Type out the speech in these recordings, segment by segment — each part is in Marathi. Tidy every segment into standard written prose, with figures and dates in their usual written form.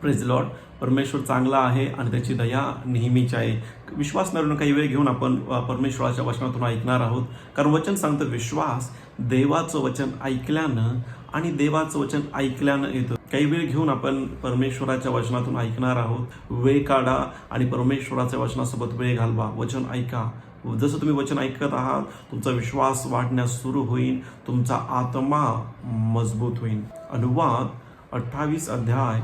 Praise Lord. परमेश्वर चांगला आहे आणि त्याची दया नेहमीची आहे. विश्वास न काही वेळ घेऊन आपण परमेश्वराच्या वचनातून ऐकणार आहोत. कारण वचन सांगतं विश्वास देवाचं वचन ऐकल्यानं आणि देवाचं वचन ऐकल्यानं येतं. काही वेळ घेऊन आपण परमेश्वराच्या वचनातून ऐकणार आहोत. वेळ काढा आणि परमेश्वराच्या वचनासोबत वेळ घालवा. वचन ऐका. जसं तुम्ही वचन ऐकत आहात तुमचा विश्वास वाढण्यास सुरू होईल, तुमचा आत्मा मजबूत होईल. अनुवाद 28 अध्याय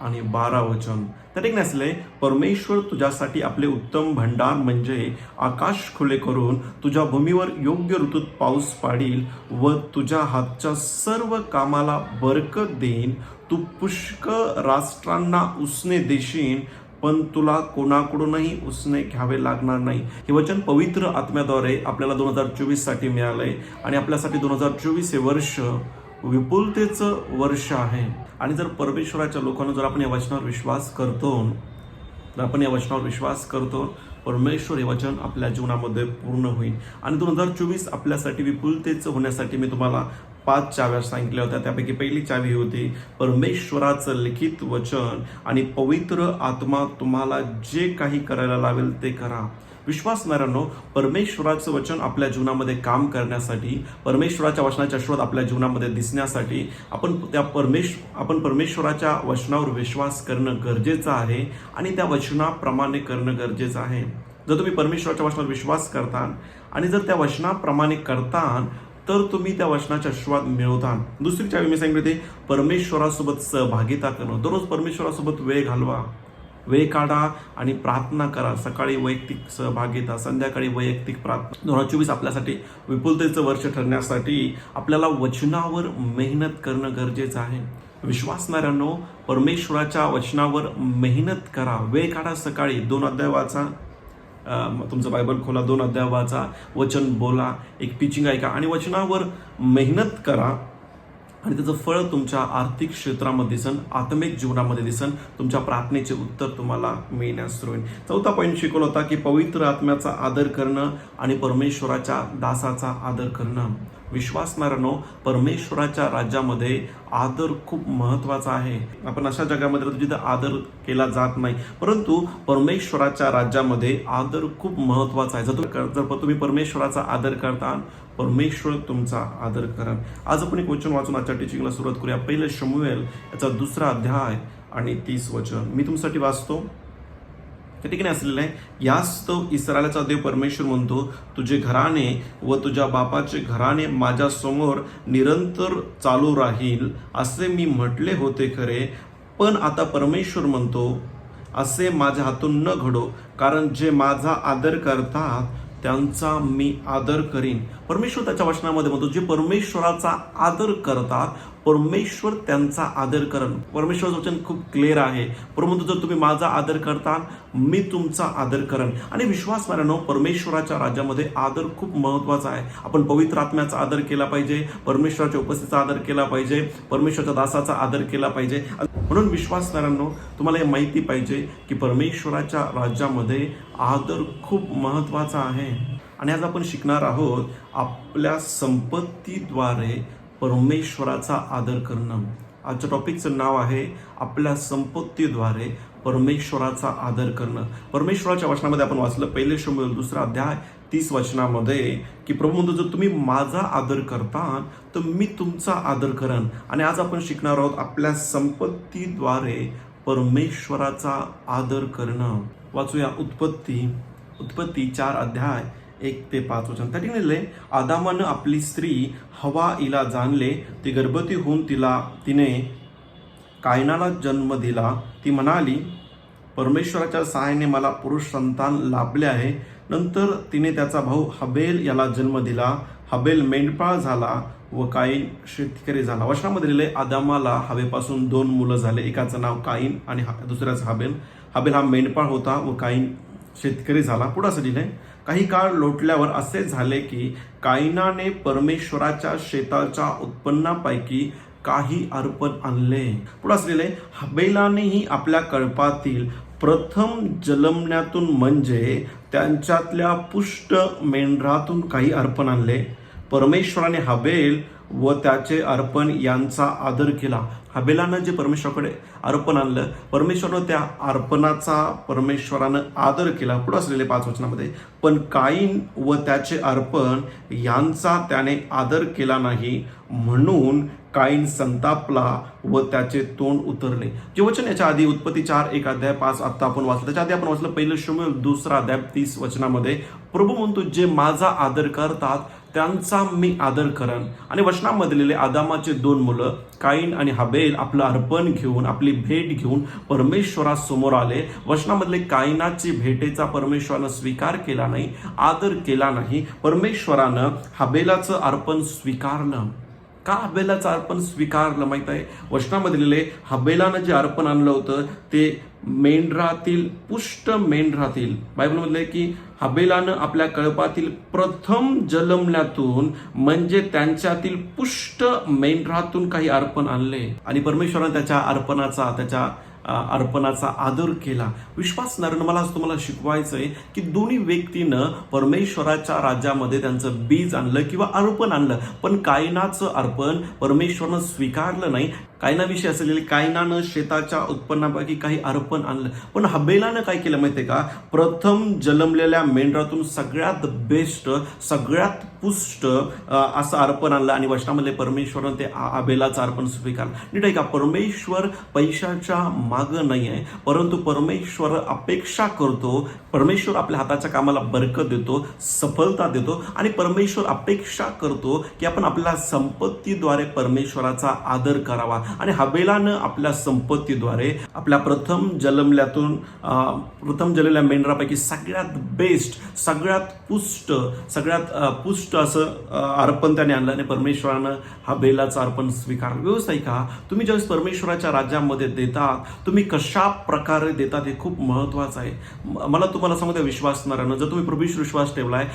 आणि 12 वचन. त्या ठिकाणी असले, परमेश्वर तुझ्यासाठी आपले उत्तम भंडार म्हणजे आकाश खुले करून तुझ्या भूमीवर योग्य ऋतूत पाऊस पाडील व तुझ्या हातच्या सर्व कामाला बरकत देईन. तू पुष्कळ राष्ट्रांना उसने देशील, पण तुला कोणाकडूनही उसने घ्यावे लागणार नाही. हे वचन पवित्र आत्म्याद्वारे आपल्याला 2024 साठी मिळालंय आणि आपल्यासाठी 2024 हे वर्ष विपुलतेचं वर्ष आहे. आणि जर परमेश्वराच्या लोकांना जर आपण या वचनावर विश्वास करतो, परमेश्वर हे वचन आपल्या जीवनामध्ये पूर्ण होईल. आणि 2024 आपल्यासाठी विपुलतेचं होण्यासाठी मी तुम्हाला 5 चाव्या सांगितल्या होत्या. त्यापैकी पहिली चावी होती परमेश्वराचं लिखित वचन आणि पवित्र आत्मा तुम्हाला जे काही करायला लावेल ते करा. विश्वासणाऱ्यांनो, परमेश्वराचं वचन आपल्या जीवनामध्ये काम करण्यासाठी, परमेश्वराच्या वचनाच्या शोध आपल्या जीवनामध्ये दिसण्यासाठी आपण परमेश्वराच्या वचनावर विश्वास करणं गरजेचं आहे आणि त्या वचनाप्रमाणे करणं गरजेचं आहे. जर तुम्ही परमेश्वराच्या वचनावर विश्वास करता आणि जर त्या वचनाप्रमाणे करता तर तुम्ही त्या वचनाच्या आशीर्वाद मिळवता. दुसरी चावी मी सांगितली होती परमेश्वरासोबत सहभागिता करणं. दररोज परमेश्वरासोबत वेळ घालवा, वेळ काढा आणि प्रार्थना करा. सकाळी वैयक्तिक सहभागिता, संध्याकाळी वैयक्तिक प्रार्थना. 2024 आपल्यासाठी विपुलतेचं वर्ष ठरण्यासाठी आपल्याला वचनावर मेहनत करणं गरजेचं आहे. विश्वासणाऱ्यांनो, परमेश्वराच्या वचनावर मेहनत करा. वेळ काढा. सकाळी 2 अध्याय वाचा, तुमचं बायबल खोला, 2 अध्याय वाचा, वचन बोला, एक टीचिंग ऐका आणि वचनावर मेहनत करा. आणि त्याचं फळ तुमच्या आर्थिक क्षेत्रामध्ये दिसन, आत्मिक जीवनामध्ये दिसन. तुमच्या प्रार्थनेचे उत्तर तुम्हाला मिळण्यास सुरू होईल. 4था पॉईंट शिकवला होता की पवित्र आत्म्याचा आदर करणं आणि परमेश्वराच्या दासाचा आदर करणं. विश्वासणाऱ्यांनो, परमेश्वराच्या राज्यामध्ये आदर खूप महत्वाचा आहे. आपण अशा जगामध्ये राहतो जिथे आदर केला जात नाही, परंतु परमेश्वराच्या राज्यामध्ये आदर खूप महत्वाचा आहे. जर तुम्ही परमेश्वराचा आदर करता, परमेश्वर तुमचा आदर करा. आज आपण एक वचन वाचून आजच्या टीचिंगला सुरुवात करूया. 1 शमूएल याचा 2 अध्याय आणि 30 वचन मी तुमच्यासाठी वाचतो. त्या ठिकाणी असलेलं आहे, यास्तव इस्रायलाचा देव परमेश्वर म्हणतो, तुझे घराणे व तुझ्या बापाचे घराणे माझ्या समोर निरंतर चालू राहील असे मी म्हटले होते खरे, पण आता परमेश्वर म्हणतो असे माझ्या हातून न घडो, कारण जे माझा आदर करतात त्यांचा मी आदर करीन. परमेश्वर त्याच्या वचनामध्ये म्हणतो, जे परमेश्वराचा आदर करतात परमेश्वर त्यांचा आदर करेन. परमेश्वराचं वचन खूप क्लिअर आहे. परंतु जर तुम्ही माझा आदर करता मी तुमचा आदर करेन. आणि विश्वासणाऱ्यांनो, परमेश्वराच्या राज्यामध्ये आदर खूप महत्वाचा आहे. आपण पवित्र आत्म्याचा आदर केला पाहिजे, परमेश्वराच्या उपस्थितीचा आदर केला पाहिजे, परमेश्वराच्या दासाचा आदर केला पाहिजे. म्हणून विश्वासणाऱ्यांनो, तुम्हाला हे माहिती पाहिजे की परमेश्वराच्या राज्यामध्ये आदर खूप महत्वाचा आहे. आणि आज आपण शिकणार आहोत आपल्या संपत्तीद्वारे परमेश्वराचा आदर करणं. आजच्या टॉपिकचं नाव आहे आपल्या संपत्तीद्वारे परमेश्वराचा आदर करणं. परमेश्वराच्या वचनामध्ये आपण वाचलं 1 शमूएल 2 अध्याय 30 वचनामध्ये की प्रभू म्हणतो, जर तुम्ही माझा आदर करता तर मी तुमचा आदर करेन. आणि आज आपण शिकणार आहोत आपल्या संपत्तीद्वारे परमेश्वराचा आदर करणं. वाचूया उत्पत्ती 4 अध्याय 1 ते 5 वचन. त्या ठिकाणी आदामानं आपली स्त्री हवा हिला जाणले, ती गर्भवती होऊन तिने कायनाला जन्म दिला. ती म्हणाली, परमेश्वराच्या सहाय्याने मला पुरुष संतान लाभले आहे. नंतर तिने त्याचा भाऊ हबेल याला जन्म दिला. हबेल मेंढपाळ झाला व काईन शेतकरी झाला. वचनामध्ये लिहिले, आदामाला हवेपासून 2 मुलं झाले. एकाचं नाव काईन आणि दुसऱ्याचं हबेल. हबेल हा मेंढपाळ होता व काईन शेतकरी झाला. पुढे असं लिहिलंय, काही काळ लोटल्यावर असे झाले की काईनाने परमेश्वराच्या शेताच्या उत्पन्नापैकी काही अर्पण आणले. पुढे असलेले, हबेलानेही आपल्या कळपातील प्रथम जन्मण्यातून म्हणजे त्यांच्यातल्या पुष्ट मेंढरातून काही अर्पण आणले. परमेश्वराने हबेल व त्याचे अर्पण यांचा आदर केला. हबेलानं जे परमेश्वराकडे अर्पण आणलं, परमेश्वरानं त्या अर्पणाचा परमेश्वरानं आदर केला. पुढे असलेले 5 वचनामध्ये, पण काईन व त्याचे अर्पण यांचा त्याने आदर केला नाही, म्हणून काईन संतापला व त्याचे तोंड उतरले. जे वचन याच्या आधी उत्पत्ती 4:1-5 आता आपण वाचलं, त्याच्या आधी आपण वाचलं 1 शमूएल 2:30 वचनामध्ये प्रभू म्हणतो, जे माझा आदर करतात त्यांचा मी आदर करन. आणि वचनामधलेले आदामाचे 2 मुलं काईन आणि हबेल आपलं अर्पण घेऊन, आपली भेट घेऊन परमेश्वरासमोर आले. वचनामधले काईनाची भेटेचा परमेश्वरानं स्वीकार केला नाही, आदर केला नाही. परमेश्वरानं हबेलाचं अर्पण स्वीकारलं. का हबेलाचं अर्पण स्वीकारलं माहित आहे? वचनामधलेले हबेलानं जे अर्पण आणलं होतं ते मेंढरातील, पुष्ट मेंढरातील, बायबलमधलं की हबेलानं आपल्या कळपातील प्रथम जन्मल्यातून म्हणजे त्यांच्यातील पुष्ट मेंढरातून काही अर्पण आणले आणि परमेश्वरानं त्याच्या अर्पणाचा आदर केला. विश्वासणाऱ्यांना मला आज तुम्हाला शिकवायचं आहे की दोन्ही व्यक्तीनं परमेश्वराच्या राज्यामध्ये त्यांचं बीज आणलं किंवा अर्पण आणलं, पण कायनाचं अर्पण परमेश्वरानं स्वीकारलं नाही. कायनाविषयी असलेले कायनानं शेताच्या उत्पन्नापैकी काही अर्पण आणलं, पण हबेलानं काय केलं माहितीये का? प्रथम जन्मलेल्या मेंढरातून सगळ्यात बेस्ट, सगळ्यात पुष्ट असं अर्पण आणलं आणि वचनामध्ये परमेश्वरानं ते हबेलाचं अर्पण स्वीकारलं. नीट आहे का? परमेश्वर पैशाच्या मागं नाही आहे, परंतु परमेश्वर अपेक्षा करतो. परमेश्वर आपल्या हाताच्या कामाला बरकत देतो, सफलता देतो आणि परमेश्वर अपेक्षा करतो की आपण आपल्या संपत्तीद्वारे परमेश्वराचा आदर करावा. आणि हबेलानं आपल्या संपत्तीद्वारे आपल्या प्रथम जन्मलेल्या मेंढरापैकी सगळ्यात बेस्ट, सगळ्यात पुष्ट असं अर्पण त्याने आणलं आणि परमेश्वरानं हबेलाचं अर्पण स्वीकारलं. व्यवस्थित का? तुम्ही ज्यावेळेस परमेश्वराच्या राज्यामध्ये देतात, तुम्ही कशा प्रकारे देतात हे खूप महत्वाचं आहे. मला तुम्हाला सांगतो, विश्वासणाऱ्यांना जर तुम्ही प्रभूवर विश्वास ठेवलाय,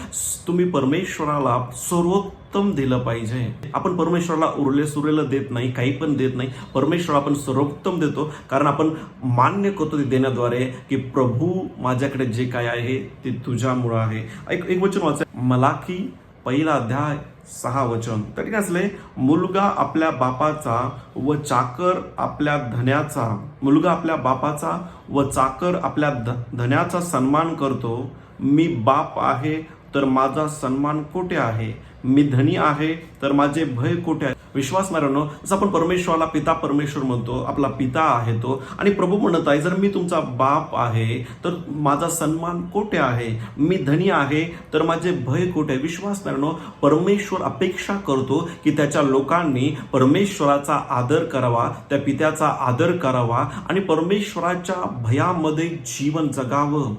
तुम्ही परमेश्वराला सर्वोत्तम दिलं पाहिजे. आपण परमेश्वराला उरले सुरलेलं देत नाही, काही पण देत नाही. परमेश्वर आपण सर्वोत्तम देतो, कारण आपण मान्य करतो ते देण्याद्वारे की प्रभू माझ्याकडे जे काय आहे ते तुझ्यामुळं आहे. एक वचन वाचा, मलाकी 1:6 वचन. त्या ठिकाणी असले, मुलगा आपल्या बापाचा व चाकर आपल्या धन्याचा, मुलगा आपल्या बापाचा व चाकर आपल्या धन्याचा सन्मान करतो. मी बाप आहे तर माझा सन्मान कोठे आहे? मी धनी आहे तर माझे भय कोठे आहे? विश्वासणाऱ्यांनो, जसं आपण परमेश्वराला पिता परमेश्वर म्हणतो, आपला पिता आहे तो, आणि प्रभू म्हणत आहे जर मी तुमचा बाप आहे तर माझा सन्मान कोठे आहे? मी धनी आहे तर माझे भय कोठे आहे? विश्वासणाऱ्यांनो, परमेश्वर अपेक्षा करतो की त्याच्या लोकांनी परमेश्वराचा आदर करावा, त्या पित्याचा आदर करावा आणि परमेश्वराच्या भयामध्ये जीवन जगावं.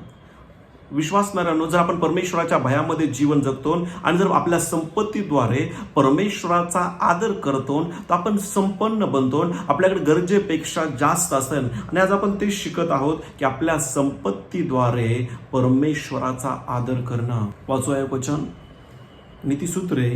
विश्वासणाऱ्यांनो, जर आपण परमेश्वराच्या भयामध्ये जीवन जगतो आणि जर आपल्या संपत्तीद्वारे परमेश्वराचा आदर करतो तर आपण संपन्न बनतो. आपल्याकडे गरजेपेक्षा जास्त असेल आणि आज आपण ते शिकत आहोत की आपल्या संपत्तीद्वारे परमेश्वराचा आदर करणं. वाचूया वचन, नीतिसूत्रे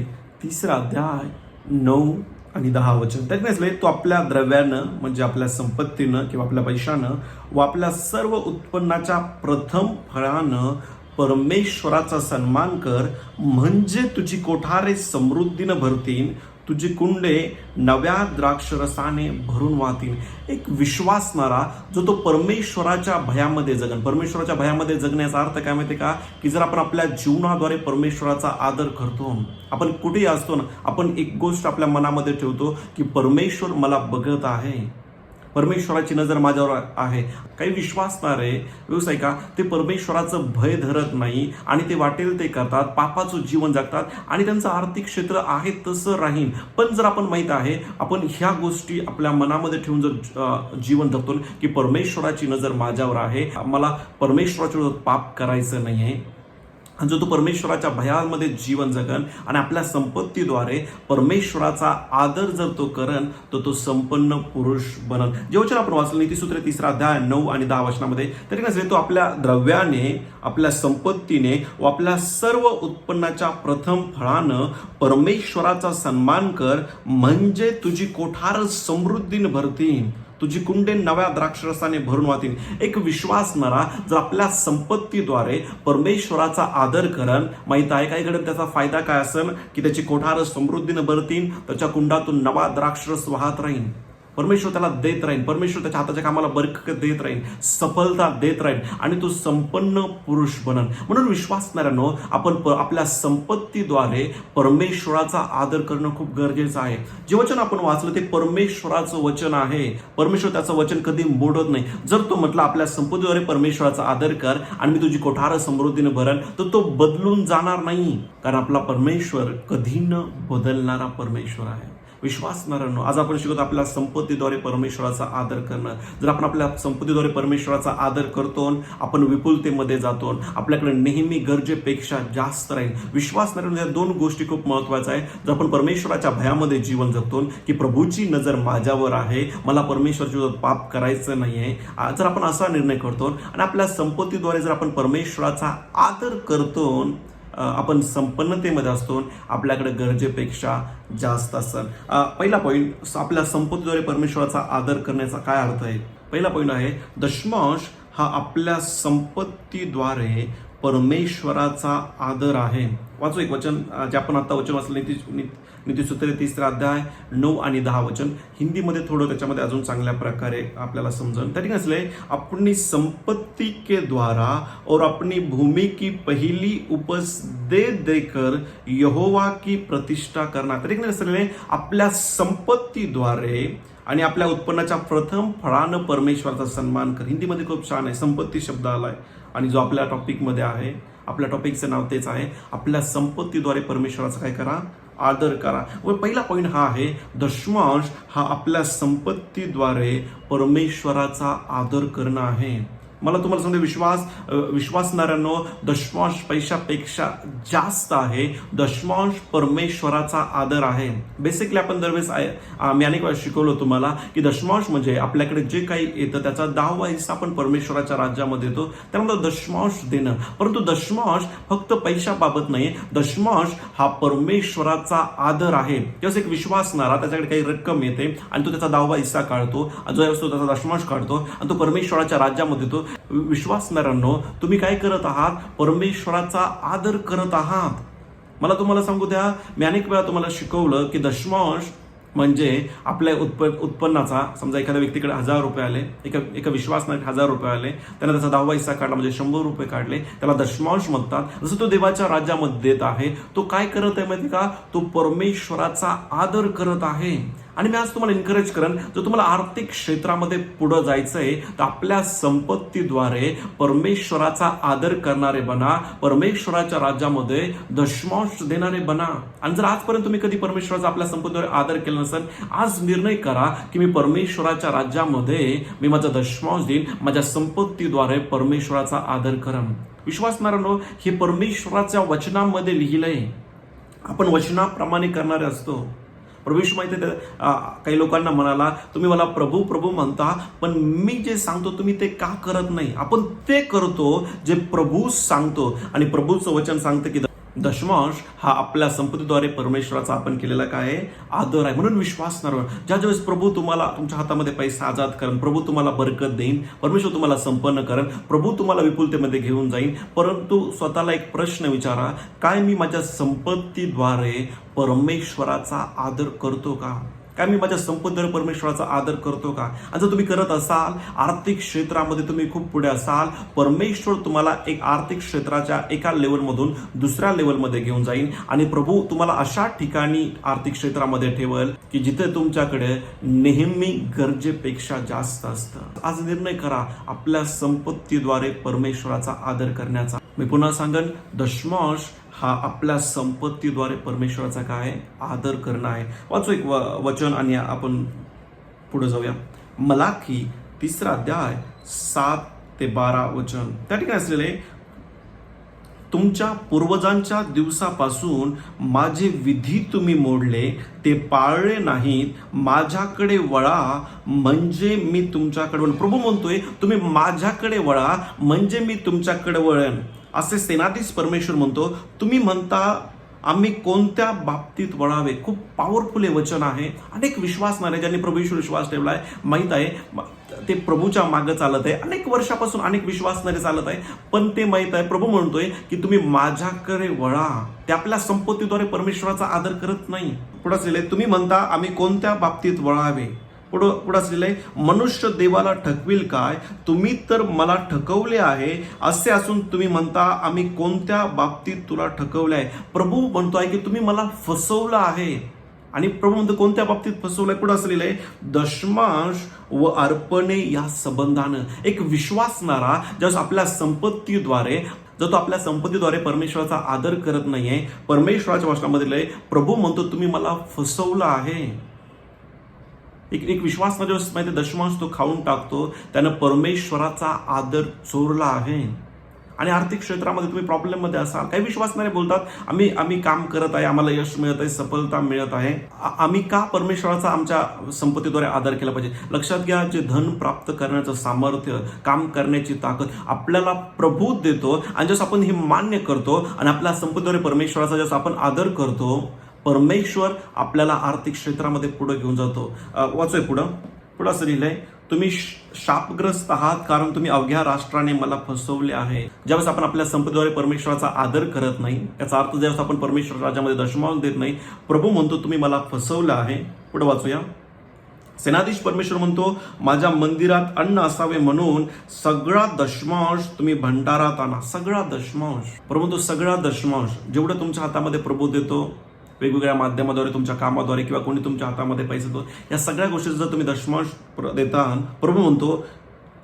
3:9 आणि 10 वचन. त्यात तो आपल्या द्रव्यानं म्हणजे आपल्या संपत्तीनं किंवा आपल्या पैशानं व आपल्या सर्व उत्पन्नाच्या प्रथम फळानं परमेश्वराचा सन्मान कर, म्हणजे तुझी कोठारे समृद्धीनं भरतील, तुझी कुंडे नव्या द्राक्षरसाने भरून वाहतील. एक विश्वासणारा जो तो परमेश्वराच्या भयामध्ये जगन. परमेश्वराच्या भयामध्ये जगण्याचा अर्थ काय माहिती का? की जर आपण आपल्या जीवनाद्वारे परमेश्वराचा आदर करतो, आपण कुठेही असतो ना, आपण एक गोष्ट आपल्या मनामध्ये ठेवतो की परमेश्वर मला बघत आहे, परमेश्वराची नजर माझ्यावर आहे. काही विश्वासणारे व्यवसाय का ते परमेश्वराचं भय धरत नाही आणि ते वाटेल ते करतात, पापाचं जीवन जगतात आणि त्यांचं आर्थिक क्षेत्र आहे तसं राहील. पण जर आपण माहित आहे, आपण ह्या गोष्टी आपल्या मनामध्ये ठेवून जर जीवन जगतो की परमेश्वराची नजर माझ्यावर आहे, मला परमेश्वराच्या पाप करायचं नाही आहे, आणि जो तो परमेश्वराच्या भयामध्ये जीवन जगन आणि आपल्या संपत्तीद्वारे परमेश्वराचा आदर जर तो करन तर तो संपन्न पुरुष बनन. जेव्हा आपण वाचलं नीतिसूत्रे 3:9 आणि 10 वचनामध्ये, तरी कसं तो आपल्या द्रव्याने, आपल्या संपत्तीने व आपल्या सर्व उत्पन्नाच्या प्रथम फळानं परमेश्वराचा सन्मान कर, म्हणजे तुझी कोठार समृद्धीने भरतील. तुझी कुंडे नव्या द्राक्षरसाने भरून वाहतील. एक विश्वासणारा जर आपल्या संपत्तीद्वारे परमेश्वराचा आदर करन, माहित आहे काही घडत त्याचा फायदा काय असेल की त्याची कोठार समृद्धीने भरतील, त्याच्या कुंडातून नवा द्राक्षरस वाहत राहील. परमेश्वर त्याला देत राहील, परमेश्वर त्याच्या हाताच्या कामाला बरकत देत राहील, सफलता देत राहील आणि तो संपन्न पुरुष बनन. म्हणून विश्वासणाऱ्यांनो, आपण आपल्या संपत्तीद्वारे परमेश्वराचा आदर करणं खूप गरजेचं आहे. जे वचन आपण वाचलं ते परमेश्वराचं वचन आहे. परमेश्वर त्याचं वचन कधी मोडत नाही. जर तो म्हटला आपल्या संपत्तीद्वारे परमेश्वराचा आदर कर आणि मी तुझी कोठार समृद्धीने भरन, तर तो बदलून जाणार नाही, कारण आपला परमेश्वर कधी न बदलणारा परमेश्वर आहे. विश्वासणाऱ्यांनो, आज आपण शिकतो आपल्या संपत्तीद्वारे परमेश्वराचा आदर करणं. जर आपण आपल्या संपत्तीद्वारे परमेश्वराचा आदर करतो, आपण विपुलतेमध्ये जातो, आपल्याकडे नेहमी गरजेपेक्षा जास्त राहील. विश्वासणाऱ्यांनो, या दोन गोष्टी खूप महत्वाच्या आहे. जर आपण परमेश्वराच्या भयामध्ये जीवन जगतो की प्रभूची नजर माझ्यावर आहे, मला परमेश्वराच्या विरोधात पाप करायचं नाहीये, जर आपण असा निर्णय करतो आणि आपल्या संपत्तीद्वारे जर आपण परमेश्वराचा आदर करतो, आपण संपन्नतेमध्ये असतो, आपल्याकडे गरजेपेक्षा जास्त असतं. पहिला पॉईंट, आपल्या संपत्तीद्वारे परमेश्वराचा आदर करण्याचा काय अर्थ आहे. पहिला पॉईंट आहे, दशमांश हा आपल्या संपत्तीद्वारे परमेश्वराचा आदर आहे. वाचू एक वचन जे आपण आता वचन वाचलं, नीतिसूत्रे 3 अध्याय 9 आणि 10 वचन. हिंदीमध्ये थोडं त्याच्यामध्ये अजून चांगल्या प्रकारे आपल्याला समजून त्या ठिकाणी असले, अपनी संपत्ति के द्वारा और अपनी भूमि की पहली उपज दे देकर यहोवा की प्रतिष्ठा करना. त्या ठिकाणी असले, आपल्या संपत्तीद्वारे आणि आपल्या उत्पन्नाच्या प्रथम फळानं परमेश्वराचा सन्मान कर. हिंदीमध्ये खूप छान आहे, संपत्ती शब्द आलाय आणि जो आपल्या टॉपिकमध्ये आहे, आपल्या टॉपिकचं नाव तेच आहे, आपल्या संपत्तीद्वारे परमेश्वराचा काय करा, आदर करा. व पहिला पॉईंट हा आहे, दशमांश हा आपल्या संपत्तीद्वारे परमेश्वराचा आदर करणं आहे. मला तुम्हाला सांगतो, विश्वासणाऱ्यांनो, दशमांश पैशापेक्षा जास्त आहे. दशमांश परमेश्वराचा आदर आहे. बेसिकली आपण दरवेळेस मी अनेक वेळा शिकवलं तुम्हाला की दशमांश म्हणजे आपल्याकडे जे काही येतं त्याचा 10वा हिस्सा आपण परमेश्वराच्या राज्यामध्ये येतो, त्यामुळे दशमांश देणं. परंतु दशमांश फक्त पैशाबाबत नाही, दशमांश हा परमेश्वराचा आदर आहे. जसं एक विश्वासणारा त्याच्याकडे काही रक्कम येते आणि तो त्याचा 10वा हिस्सा काढतो, जो असतो त्याचा दशमांश काढतो आणि तो परमेश्वराच्या राज्यामध्ये येतो. विश्वासणाऱ्यांनो, तुम्ही काय करत आहात, परमेश्वराचा आदर करत आहात. मला तुम्हाला सांगू द्या, मी अनेक वेळा तुम्हाला शिकवलं की दशमांश म्हणजे आपल्या उत्पन्नाचा, समजा एखाद्या व्यक्तीकडे 1000 रुपये आले, एका विश्वासणारे 1000 रुपये आले, त्याने त्याचा 10वा हिस्सा काढला म्हणजे 100 रुपये काढले, त्याला दशमांश म्हणतात. जसं तो देवाच्या राज्यामध्ये देत आहे, तो काय करत आहे माहिती का, तो परमेश्वराचा आदर करत आहे. आणि मी आज तुम्हाला एनकरेज करेन, जर तुम्हाला आर्थिक क्षेत्रामध्ये पुढे जायचंय तर आपल्या संपत्तीद्वारे परमेश्वराचा आदर करणारे बना, परमेश्वराच्या राज्यामध्ये दशमांश देणारे बना. आणि जर आजपर्यंत तुम्ही कधी परमेश्वराचा आपल्या संपत्तीद्वारे आदर केला नसेल, आज निर्णय करा की मी परमेश्वराच्या राज्यामध्ये मी माझा दशमांश देईन, माझ्या संपत्तीद्वारे परमेश्वराचा आदर करन. विश्वासणाऱ्यांनो, हे परमेश्वराच्या वचनामध्ये लिहिलंय. आपण वचनाप्रमाणे करणारे असतो. प्रभूश माहिती आहे, काही लोकांना म्हणाला, तुम्ही मला प्रभू प्रभू म्हणता, पण मी जे सांगतो तुम्ही ते का करत नाही. आपण ते करतो जे प्रभू सांगतो, आणि प्रभूचं वचन सांगतं की दशमांश हा आपल्या संपत्तीद्वारे परमेश्वराचा आपण केलेला काय आदर आहे. म्हणून विश्वासणार, ज्या ज्यावेळेस प्रभू तुम्हाला तुमच्या हातामध्ये पैसा आजाद करेन, प्रभू तुम्हाला बरकत देईन, परमेश्वर तुम्हाला संपन्न करेन, प्रभू तुम्हाला विपुलतेमध्ये घेऊन जाईन. परंतु स्वतःला एक प्रश्न विचारा, काय मी माझ्या संपत्तीद्वारे परमेश्वराचा आदर करतो का? काय मी माझ्या संपत्तीद्वारे परमेश्वराचा आदर करतो का? आणि जर तुम्ही करत असाल, आर्थिक क्षेत्रामध्ये तुम्ही खूप पुढे असाल, परमेश्वर तुम्हाला एक आर्थिक क्षेत्राच्या एका लेवलमधून दुसऱ्या लेवलमध्ये घेऊन जाईल आणि प्रभू तुम्हाला अशा ठिकाणी आर्थिक क्षेत्रामध्ये ठेवल की जिथे तुमच्याकडे नेहमी गरजेपेक्षा जास्त असतं. आज निर्णय करा आपल्या संपत्तीद्वारे परमेश्वराचा आदर करण्याचा. मी पुन्हा सांगेन, दशमांश हा आपल्या संपत्तीद्वारे परमेश्वराचा काय आदर करणं आहे. वाचू एक वचन आणि आपण पुढे जाऊया. मलाकी 3 अध्याय 7 ते 12 वचन. त्या ठिकाणी असलेले, तुमच्या पूर्वजांच्या दिवसापासून माझे विधी तुम्ही मोडले, ते पाळले नाहीत, माझ्याकडे वळा म्हणजे मी तुमच्याकडे वळेन. प्रभू म्हणतोय, तुम्ही माझ्याकडे वळा म्हणजे मी तुमच्याकडे वळेन. असे सेनाधीश परमेश्वर म्हणतो. तुम्ही म्हणता आम्ही कोणत्या बाबतीत वळावे. खूप पॉवरफुल हे वचन आहे. अनेक विश्वासणारे ज्यांनी प्रभू येशूवर विश्वास ठेवलाय, माहित आहे ते प्रभूच्या मागे चालत आहे, अनेक वर्षापासून अनेक विश्वासणारे चालत आहे, पण ते माहित आहे प्रभू म्हणतोय की तुम्ही माझ्याकडे वळा. ते आपल्या संपत्तीद्वारे परमेश्वराचा आदर करत नाही. पुढे लिहिलंय, तुम्ही म्हणता आम्ही कोणत्या बाबतीत वळावे. पुढे लिहिलंय, मनुष्य देवाला ठकविल काय, तुम्ही तर मला ठकवले आहे. असे असून तुम्ही म्हणता आम्ही कोणत्या बाबतीत तुला ठकवले आहे. प्रभू म्हणतोय की तुम्ही मला फसवलं आहे. आणि प्रभू म्हणतो कोणत्या बाबतीत फसवलंय. पुढे असं लिहिलंय, दशमांश व अर्पणे या संबंधानं. एक विश्वासणारा ज्यावेळेस आपल्या संपत्तीद्वारे जर तो आपल्या संपत्तीद्वारे परमेश्वराचा आदर करत नाहीये, परमेश्वराच्या वचनामध्ये लिहिलंय, प्रभू म्हणतो तुम्ही मला फसवलं आहे. एक विश्वास माहिती दशमांश तो खाऊन टाकतो, त्यानं परमेश्वराचा आदर चोरला आहे. आणि आर्थिक क्षेत्रामध्ये तुम्ही प्रॉब्लेममध्ये असाल, काही विश्वासणारे बोलतात आम्ही काम करत आहे, आम्हाला यश मिळत आहे, सफलता मिळत आहे, आम्ही का परमेश्वराचा आमच्या संपत्तीद्वारे आदर केला पाहिजे. लक्षात घ्या, जे धन प्राप्त करण्याचं सामर्थ्य, काम करण्याची ताकद आपल्याला प्रभू देतो. आणि जसं आपण हे मान्य करतो आणि आपल्या संपत्तीद्वारे परमेश्वराचा जसं आपण आदर करतो, परमेश्वर आपल्याला आर्थिक क्षेत्रामध्ये पुढे घेऊन जातो. वाचोय पुढं असं लिहिलंय, तुम्ही शापग्रस्त आहात कारण तुम्ही अवघ्या राष्ट्राने मला फसवले आहे. ज्यावेळेस आपण आपल्या संपत्तीद्वारे परमेश्वराचा आदर करत नाही, याचा अर्थ ज्यावेळेस आपण परमेश्वर राज्यामध्ये दशमांश देत नाही, प्रभू म्हणतो तुम्ही मला फसवलं आहे. पुढे वाचूया, सेनाधीश परमेश्वर म्हणतो माझ्या मंदिरात अन्न असावे म्हणून सगळा दशमांश तुम्ही भंडारात आणा. सगळा दशमांश, प्रभू म्हणतो सगळा दशमांश जेवढं तुमच्या हातामध्ये प्रभू देतो, वेगवेगळ्या माध्यमाद्वारे, तुमच्या कामाद्वारे किंवा कोणी तुमच्या हातामध्ये पैसे देतो, या सगळ्या गोष्टी जर तुम्ही दशमांश देता, प्रभू म्हणतो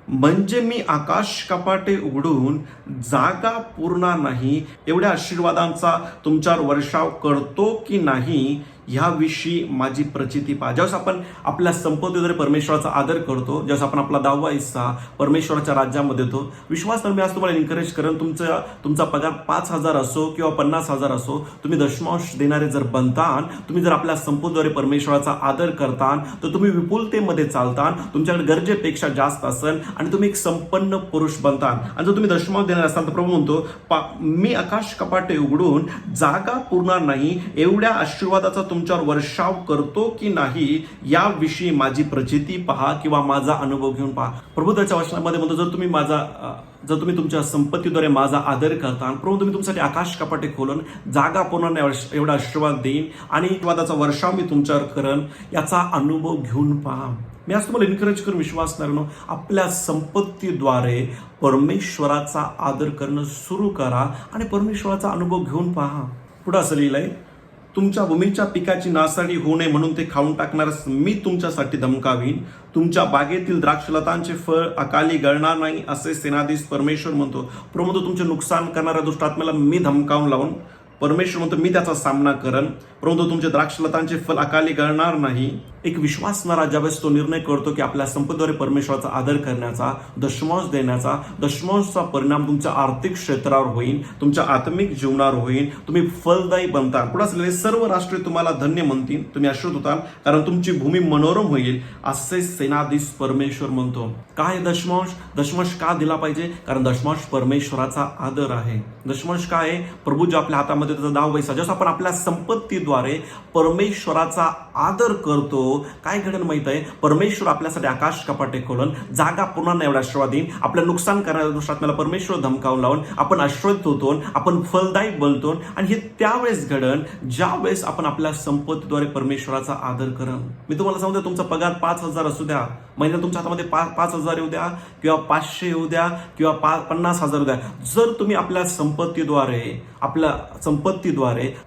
म्हणजे मी आकाश कपाटे उघडून जागा पुरणार नाही एवढ्या आशीर्वादांचा तुमच्यावर वर्षाव करतो की नाही ह्याविषयी माझी प्रचिती पहा. ज्यावेळेस आपण आपल्या संपत्तीद्वारे परमेश्वराचा आदर करतो, ज्यावेळेस आपण आपला 10वा हिस्सा परमेश्वराच्या राज्यामध्ये देतो, विश्वास मी आज तुम्हाला एनकरेज करेन, तुमचा पगार 5,000 असो किंवा 50,000 असो, तुम्ही दशमांश देणारे जर बनतान, तुम्ही जर आपल्या संपत्तीद्वारे परमेश्वराचा आदर करतान, तर तुम्ही विपुलतेमध्ये चालतान, तुमच्याकडे गरजेपेक्षा जास्त असेल आणि तुम्ही एक संपन्न पुरुष बनतान. आणि जर तुम्ही दशमांश देणार असाल तर प्रभू म्हणतो मी आकाश कपाटे उघडून जागा पुरणार नाही एवढ्या आशीर्वादाचा तुमच्यावर वर्षाव करतो की नाही याविषयी माझी प्रचिती पहा किंवा माझा अनुभव घेऊन पहा. प्रभू त्याच्या वचनामध्ये म्हणतो जर तुम्ही तुमच्या संपत्तीद्वारे माझा आदर करता, प्रभू तुम्ही तुमच्यासाठी आकाश कपाटे खोलून जागा पूर्ण एवढा आशीर्वाद देईन आणि आशीर्वादाचा वर्षाव मी तुमच्यावर करेन, याचा अनुभव घेऊन पहा. मी आज तुम्हाला एनकरेज करून विश्वास करतो, आपल्या संपत्तीद्वारे परमेश्वराचा आदर करणं सुरू करा आणि परमेश्वराचा अनुभव घेऊन पहा. पुढे असं लिहिलंय, तुमच्या भूमीच्या पिकाची नासाडी होऊ नये म्हणून ते खाऊन टाकणारच मी तुमच्यासाठी धमकावीन. तुमच्या बागेतील द्राक्षलतांचे फळ अकाली गळणार नाही असे सेनाधीश परमेश्वर म्हणतो. प्रभू म्हणतो तुमचे नुकसान करणाऱ्या दुष्टात्म्याला मी धमकावून लावून, परमेश्वर म्हणतो मी त्याचा सामना करेन. परंतु तुमचे द्राक्षलतांचे फल अकाली गळणार नाही. एक विश्वासणारा ज्यावेळेस तो निर्णय करतो की आपल्या संपत्तीद्वारे परमेश्वराचा आदर करण्याचा, दशमांश देण्याचा, दशमांशचा परिणाम तुमच्या आर्थिक क्षेत्रावर होईल, तुमच्या आत्मिक जीवनावर होईल, तुम्ही फलदायी बनता. पुढे असलेले सर्व राष्ट्रे तुम्हाला धन्य म्हणतील, तुम्ही आश्रित होताल कारण तुमची भूमी मनोरम होईल असे सेनाधीश परमेश्वर म्हणतो. काय दशमांश का दिला पाहिजे? कारण दशमांश परमेश्वराचा आदर आहे. दशमांश काय आहे? प्रभू जो आपल्या हातामध्ये त्याचा 10 पैसा, जसं आपण आपल्या संपत्तीद्वारे परमेश्वराचा आदर करतो, काय घडेल माहित आहे? परमेश्वर आपल्यासाठी आकाश कपाटे खोलून जागा पुन्हा एवढा आशीर्वाद देईन. आपल्या नुकसान करणाऱ्या दुष्टात्म्याला परमेश्वर धमकावून लावून आपण आश्रित होतो, आपण फलदायी बनतो. आणि हे त्यावेळेस घडण ज्या वेळेस आपण आपल्या संपत्तीद्वारे परमेश्वराचा आदर करण. मी तुम्हाला सांगतो, तुमचा पगार 5,000 असू द्या, महिन्यात तुमच्या हातामध्ये 5,000 येऊ द्या किंवा 500 येऊ द्या किंवा 50,000 येऊ द्या, जर तुम्ही आपल्या संपत्तीद्वारे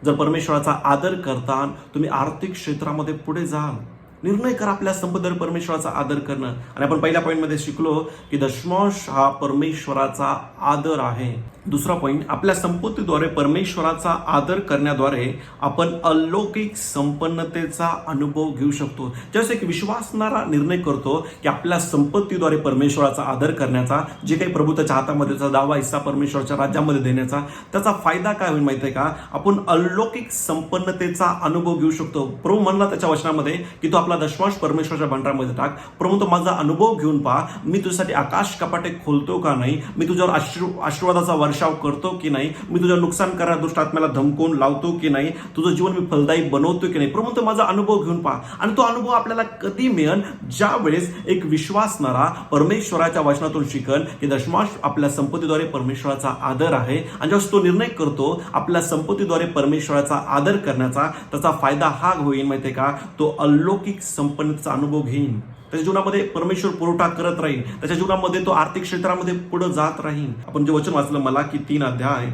जर परमेश्वराचा आदर करता, तुम्ही आर्थिक क्षेत्रामध्ये पुढे जाल. निर्णय करा आपल्या संपत्तीद्वारे परमेश्वराचा आदर करणं. आणि आपण पहिल्या पॉईंटमध्ये शिकलो की दशमांश हा परमेश्वराचा आदर आहे. दुसरा पॉईंट, आपल्या संपत्तीद्वारे परमेश्वराचा आदर करण्याद्वारे आपण अलौकिक संपन्नतेचा अनुभव घेऊ शकतो. ज्यावेळेस एक विश्वासणारा निर्णय करतो की आपल्या संपत्तीद्वारे परमेश्वराचा आदर करण्याचा, जे काही प्रभू त्याच्या हातामध्ये 10वा हिस्सा परमेश्वराच्या राज्यामध्ये देण्याचा, त्याचा फायदा काय होईल माहिती आहे का? आपण अलौकिक संपन्नतेचा अनुभव घेऊ शकतो. प्रभू म्हणला त्याच्या वचनामध्ये की तो आपला दशमांश परमेश्वराच्या भांडारामध्ये टाक. प्रभू म्हणतो माझा अनुभव घेऊन पहा, मी तुझ्यासाठी आकाश कपाटे खोलतो का नाही, मी तुझ्यावर आशीर्वादाचा वर्षाव करतो की नाही, मी तुझ्या नुकसान करणाऱ्या दुष्ट आत्म्याला धमकवून लावतो की नाही, तुझं जीवन मी फलदायी बनवतो की नाही. प्रभू म्हणतो माझा अनुभव घेऊन पहा. आणि तो अनुभव आपल्याला कधी मिळेल, ज्या वेळेस एक विश्वासणारा परमेश्वराच्या वचनातून शिकल की दशमांश आपल्या संपत्तीद्वारे परमेश्वराचा आदर आहे. आणि जेव्हा तो निर्णय करतो आपल्या संपत्तीद्वारे परमेश्वराचा आदर करण्याचा, त्याचा फायदा हा होईल माहितीये का, तो अलौकिक संपन्नतेचा अनुभव घेईन. त्याच्या जीवनामध्ये परमेश्वर पुरवठा करत राहील, त्याच्या जीवनामध्ये तो आर्थिक क्षेत्रामध्ये पुढे जात राहील. आपण जे वचन वाचलं मलाकी 3 अध्याय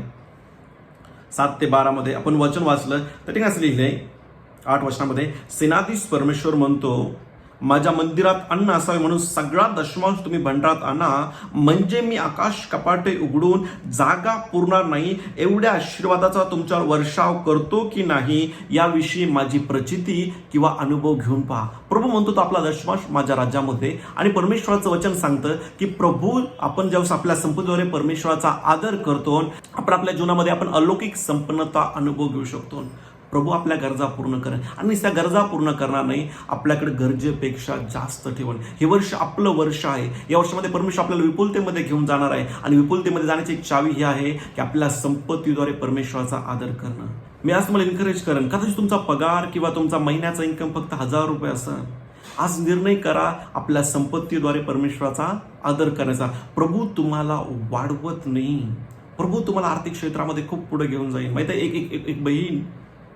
7 ते 12 मध्ये आपण वचन वाचलं तर ठीक लिहिले 8 वचनामध्ये, सेनाधीश परमेश्वर म्हणतो माझ्या मंदिरात अन्न असावे म्हणून सगळा दशमांश तुम्ही भंडारात आणा, म्हणजे मी आकाश कपाटे उघडून जागा पुरणार नाही एवढ्या आशीर्वादाचा तुमच्यावर वर्षाव करतो की नाही याविषयी माझी प्रचिती किंवा अनुभव घेऊन पहा. प्रभू म्हणतो तो आपला दशमांश माझ्या राज्यामध्ये. आणि परमेश्वराचं वचन सांगतं की प्रभू आपण जेव्हा आपल्या संपत्तीद्वारे परमेश्वराचा आदर करतो, आपण आपल्या जीवनामध्ये आपण अलौकिक संपन्नता अनुभव घेऊ शकतो. प्रभू आपल्या गरजा पूर्ण करेल आणि त्या गरजा पूर्ण करणार नाही, आपल्याकडे गरजेपेक्षा जास्त ठेवून. हे वर्ष आपलं वर्ष आहे. या वर्षामध्ये परमेश्वर आपल्याला विपुलतेमध्ये घेऊन जाणार आहे. आणि विपुलतेमध्ये जाण्याची एक चावी ही आहे की आपल्या संपत्तीद्वारे परमेश्वराचा आदर करणं. मी आज तुम्हाला एनकरेज करेन, कदाचित तुमचा पगार किंवा तुमचा महिन्याचा इन्कम फक्त 1000 रुपये असेल. आज निर्णय करा आपल्या संपत्तीद्वारे परमेश्वराचा आदर करण्याचा. प्रभू तुम्हाला वाढवत नाही, प्रभू तुम्हाला आर्थिक क्षेत्रामध्ये खूप पुढे घेऊन जाईल. माहिती आहे, एक बहीण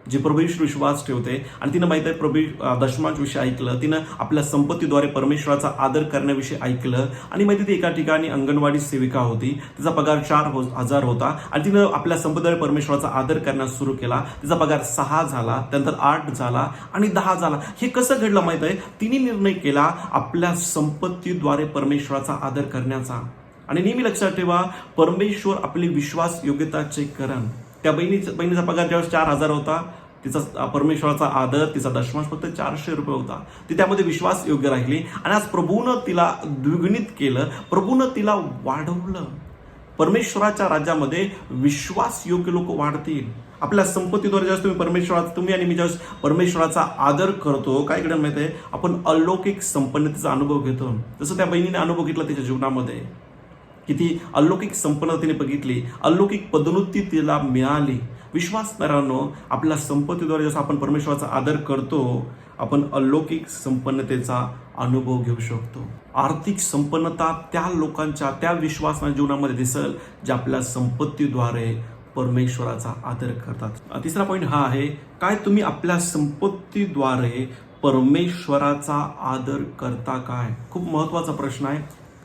जी प्रभूवर विश्वास ठेवते आणि तिनं माहिती आहे प्रभू दशमांश विषय ऐकलं, तिनं आपल्या संपत्तीद्वारे परमेश्वराचा आदर करण्याविषयी ऐकलं. आणि माहिती ती एका ठिकाणी अंगणवाडी सेविका होती, तिचा पगार 4000 होता आणि तिनं आपल्या संपत्तीद्वारे परमेश्वराचा आदर करण्यास सुरू केला. तिचा पगार 6 झाला, त्यानंतर 8 झाला आणि 10 झाला. हे कसं घडलं माहिती आहे, तिने निर्णय केला आपल्या संपत्तीद्वारे परमेश्वराचा आदर करण्याचा. आणि नेहमी लक्षात ठेवा, परमेश्वर आपली विश्वास योग्यता चेक करण. त्या बहिणीचा पगार ज्यावेळेस 4000 होता, तिचा परमेश्वराचा आदर, तिचा दशमांश फक्त 400 रुपये होता. ती त्यामध्ये विश्वास योग्य राहिली आणि आज प्रभूनं तिला द्विगुणित केलं, प्रभूनं तिला वाढवलं. परमेश्वराच्या राज्यामध्ये विश्वास योग्य लोक वाढतील. आपल्या संपत्तीद्वारे जेव्हा तुम्ही आणि मी जेव्हा परमेश्वराचा आदर करतो, काय घडलं माहिती आहे, आपण अलौकिक संपन्नतेचा अनुभव घेतो. जसं त्या बहिणीने अनुभव घेतला तिच्या जीवनामध्ये, किती अलौकिक संपन्नता तिने बघितली, अलौकिक पदोन्नती तिला मिळाली. विश्वासणाऱ्यांनो, आपल्या संपत्तीद्वारे जसं आपण परमेश्वराचा आदर करतो, आपण अलौकिक संपन्नतेचा अनुभव घेऊ शकतो. आर्थिक संपन्नता त्या लोकांच्या, त्या विश्वासाच्या जीवनामध्ये दिसेल जे आपल्या संपत्तीद्वारे परमेश्वराचा आदर करतात. तिसरा पॉईंट हा आहे, काय तुम्ही आपल्या संपत्तीद्वारे परमेश्वराचा आदर करता काय? खूप महत्वाचा प्रश्न आहे.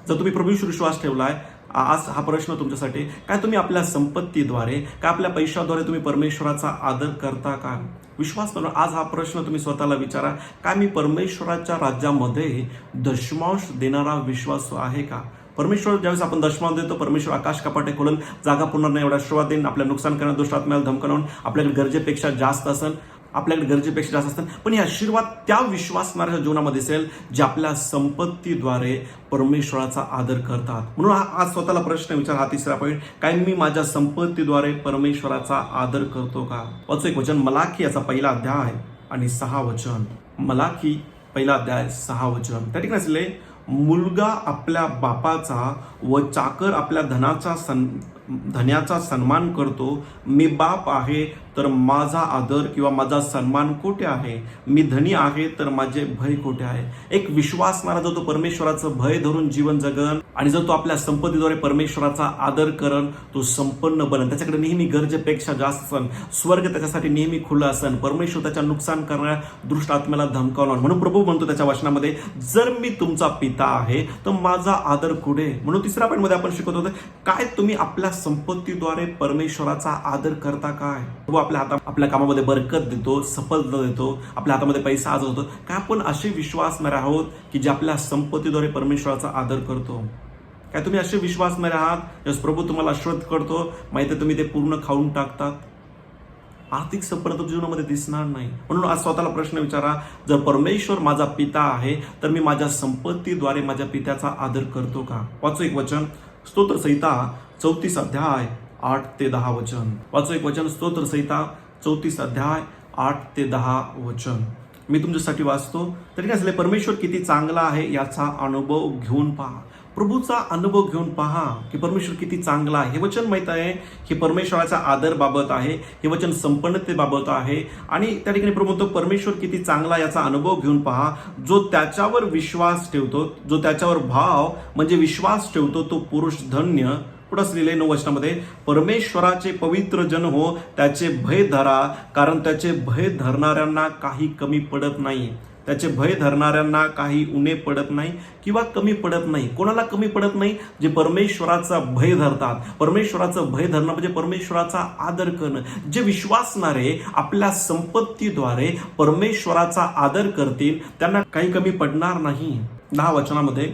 जर तुम्ही प्रभूवर विश्वास ठेवलाय, आज हा प्रश्न तुमच्यासाठी, काय तुम्ही आपल्या संपत्तीद्वारे, काय आपल्या पैशाद्वारे तुम्ही परमेश्वराचा आदर करता का? विश्वास करून आज हा प्रश्न तुम्ही स्वतःला विचारा, काय मी परमेश्वराच्या राज्यामध्ये दशमांश देणारा विश्वास आहे का? परमेश्वर ज्यावेळेस आपण दशमांश देतो, परमेश्वर आकाश कपाटे खोलून जागा पूर्ण नाही एवढा आशीर्वाद देईन, आपल्या नुकसान करण्यात दुष्ट आत्म्याला धमकावून आपल्याकडे गरजेपेक्षा जास्त असेल, आपल्याकडे गरजेपेक्षा जास्त असतात. पण हे आशीर्वाद त्या विश्वासणाऱ्या जीवनामध्ये असेल जे आपल्या संपत्तीद्वारे परमेश्वराचा आदर करतात. म्हणून आज स्वतःला प्रश्न विचार, हा तिसरा पॉईंट, काय मी माझ्या संपत्तीद्वारे परमेश्वराचा आदर करतो का? वाचू एक वचन, मलाकी याचा 1 अध्याय आणि 6 वचन. मलाकी 1 अध्याय 6 वचन. त्या ठिकाणी असले, मुलगा आपल्या बापाचा व चाकर आपल्या धन्याचा सन्मान करतो. मी बाप आहे तर माझा आदर किंवा माझा सन्मान कोठे आहे? मी धनी आहे तर माझे भय कोठे आहे? एक विश्वासणारा जो तो परमेश्वराचं भय धरून जीवन जगन आणि जर तो आपल्या संपत्तीद्वारे परमेश्वराचा आदर करन, तो संपन्न बनन. त्याच्याकडे नेहमी गरजेपेक्षा जास्त असन, स्वर्ग त्याच्यासाठी नेहमी खुला असन, परमेश्वर त्याच्या नुकसान करणाऱ्या दुष्ट आत्म्याला धमकावणार. म्हणून प्रभू म्हणतो त्याच्या वचनामध्ये, जर मी तुमचा पिता आहे तर माझा आदर कुठे? म्हणून तिसऱ्या पॉईंट मध्ये आपण शिकत होतो, काय तुम्ही आपल्या संपत्तीद्वारे परमेश्वराचा आदर करता काय? आपल्या कामामध्ये बरकत देतो, सफलता देतो, आपल्या हातामध्ये पैसा आज होतो. काय आपण असे विश्वासणारे आहोत की जे आपल्या संपत्तीद्वारे परमेश्वराचा आदर करतो? काय तुम्ही असे विश्वासणारे आहात जस प्रभू तुम्हाला आशीर्वाद करतो, माहिती तुम्ही ते पूर्ण खाऊन टाकतात? आर्थिक संपन्नता जीवनामध्ये दिसणार नाही. म्हणून आज स्वतःला प्रश्न विचारा, जर परमेश्वर माझा पिता आहे तर मी माझ्या संपत्तीद्वारे माझ्या पित्याचा आदर करतो का? वाचू एक वचन, स्तोत्र संहिता 34 अध्याय 8 ते 10 वचन. वाचू एक वचन, स्तोत्र संहिता 34 अध्याय 8 ते 10 वचन. मी तुमच्यासाठी वाचतो. तरी काय झाले, परमेश्वर किती चांगला आहे याचा अनुभव घेऊन पहा. प्रभूचा अनुभव घेऊन पहा की परमेश्वर किती चांगला आहे. हे वचन माहित आहे, हे परमेश्वराच्या आदर बाबत आहे, हे वचन संपन्नतेबाबत आहे. आणि त्या ठिकाणी प्रभू म्हणतो परमेश्वर किती चांगला याचा अनुभव घेऊन पहा. जो त्याच्यावर विश्वास ठेवतो, जो त्याच्यावर भाव म्हणजे विश्वास ठेवतो तो पुरुष धन्य. पुढे असलेले 9 वचनामध्ये, परमेश्वराचे पवित्र जन हो, त्याचे भय धरा, कारण त्याचे भय धरणाऱ्यांना काही कमी पडत नाही. त्याचे भय धरणाऱ्यांना काही उणे पडत नाही किंवा कमी पडत नाही. कोणाला कमी पडत नाही? जे परमेश्वराचा भय धरतात. परमेश्वराचं भय धरणं म्हणजे परमेश्वराचा आदर करणं. जे विश्वासणारे आपल्या संपत्तीद्वारे परमेश्वराचा आदर करतील त्यांना काही कमी पडणार नाही. 10 वचनामध्ये,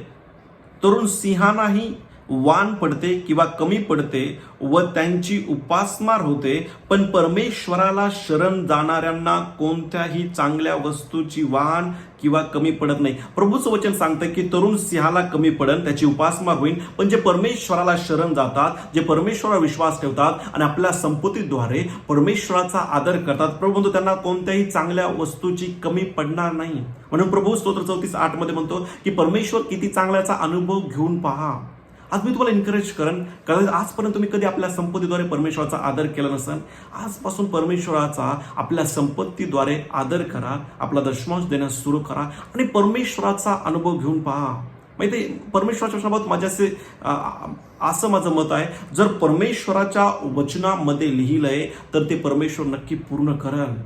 तरुण सिंहानाही वान पडते किंवा कमी पडते व त्यांची उपासमार होते, पण परमेश्वराला शरण जाणाऱ्यांना कोणत्याही चांगल्या वस्तूची वान किंवा कमी पडत नाही. प्रभूचं वचन सांगतं की तरुण सिंहाला कमी पडन, त्याची उपासमार होईल, पण जे परमेश्वराला शरण जातात, जे परमेश्वरावर विश्वास ठेवतात आणि आपल्या संपत्तीद्वारे परमेश्वराचा आदर करतात, प्रभू म्हणतो त्यांना कोणत्याही चांगल्या वस्तूची कमी पडणार नाही. म्हणून प्रभू स्तोत्र 34:8 मध्ये म्हणतो की परमेश्वर किती चांगल्याचा अनुभव घेऊन पहा. आज मी तुम्हाला एनकरेज करेन, कारण आजपर्यंत तुम्ही कधी आपल्या संपत्तीद्वारे परमेश्वराचा आदर केला नसेल, आजपासून परमेश्वराचा आपल्या संपत्तीद्वारे आदर करा, आपला दशमांश देण्यास सुरू करा आणि परमेश्वराचा अनुभव घेऊन पहा. माहिती आहे, परमेश्वराच्या वचनाबाबत माझ्याचे असं माझं मत आहे, जर परमेश्वराच्या वचनामध्ये लिहिलंय तर ते परमेश्वर नक्की पूर्ण करेल.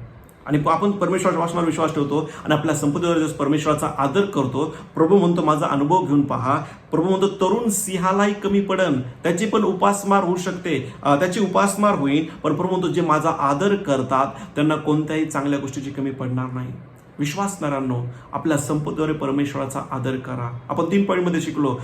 आणि आपण परमेश्वराच्या वचनावर विश्वास ठेवतो आणि आपल्या संपत्तीद्वारे परमेश्वराचा आदर करतो. प्रभू म्हणतो माझा अनुभव घेऊन पहा. प्रभू म्हणतो तरुण सिंहालाही कमी पडन, त्याची पण उपासमार होऊ शकते, त्याची उपासमार होईल, पण प्रभू म्हणतो जे माझा आदर करतात त्यांना कोणत्याही चांगल्या गोष्टीची कमी पडणार नाही. विश्वासणाऱ्यांनो, आपल्या संपत्तीद्वारे परमेश्वराचा आदर करा. आपण 3 पॉईंटमध्ये शिकलो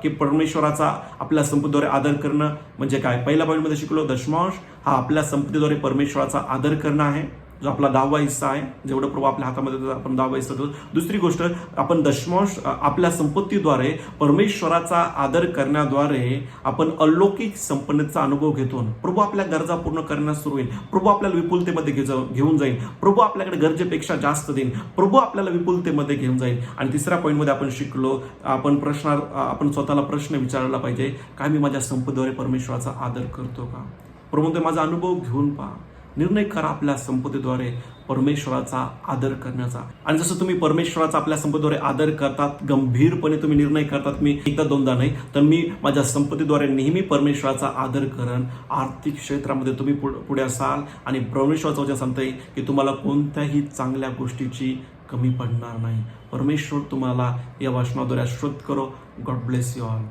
की परमेश्वराचा आपल्या संपत्तीद्वारे आदर करणं म्हणजे काय. पहिल्या पॉईंटमध्ये शिकलो दशमांश हा आपल्या संपत्तीद्वारे परमेश्वराचा आदर करणं आहे, जो आपला 10वा हिस्सा आहे. जेवढं प्रभू आपल्या हातामध्ये आपण 10वा हिस्सा देतो. दुसरी गोष्ट, आपण दशमांश आपल्या संपत्तीद्वारे परमेश्वराचा आदर करण्याद्वारे आपण अलौकिक संपन्नतेचा अनुभव घेतो. प्रभू आपल्या गरजा पूर्ण करण्यास सुरू होईल. प्रभू आपल्याला विपुलतेमध्ये घेऊन जाईल. प्रभू आपल्याकडे गरजेपेक्षा जास्त देईल. प्रभू आपल्याला विपुलतेमध्ये घेऊन जाईल. आणि तिसऱ्या पॉईंटमध्ये आपण शिकलो, आपण स्वतःला प्रश्न विचारला पाहिजे, काय मी माझ्या संपत्तीद्वारे परमेश्वराचा आदर करतो का. प्रभू म्हणतो माझा अनुभव घेऊन पहा. निर्णय करा आपल्या संपत्तीद्वारे परमेश्वराचा आदर करण्याचा. आणि जसं तुम्ही परमेश्वराचा आपल्या संपत्तीद्वारे आदर करतात, गंभीरपणे तुम्ही निर्णय करतात, मी एकदा दोनदा नाही तर मी माझ्या संपत्तीद्वारे नेहमी परमेश्वराचा आदर करेन. आर्थिक क्षेत्रामध्ये तुम्ही पुढे असाल आणि परमेश्वराचं वचन सांगते की तुम्हाला कोणत्याही चांगल्या गोष्टीची कमी पडणार नाही. परमेश्वर तुम्हाला या वचनाद्वारे आशीर्वाद करो. God bless you all.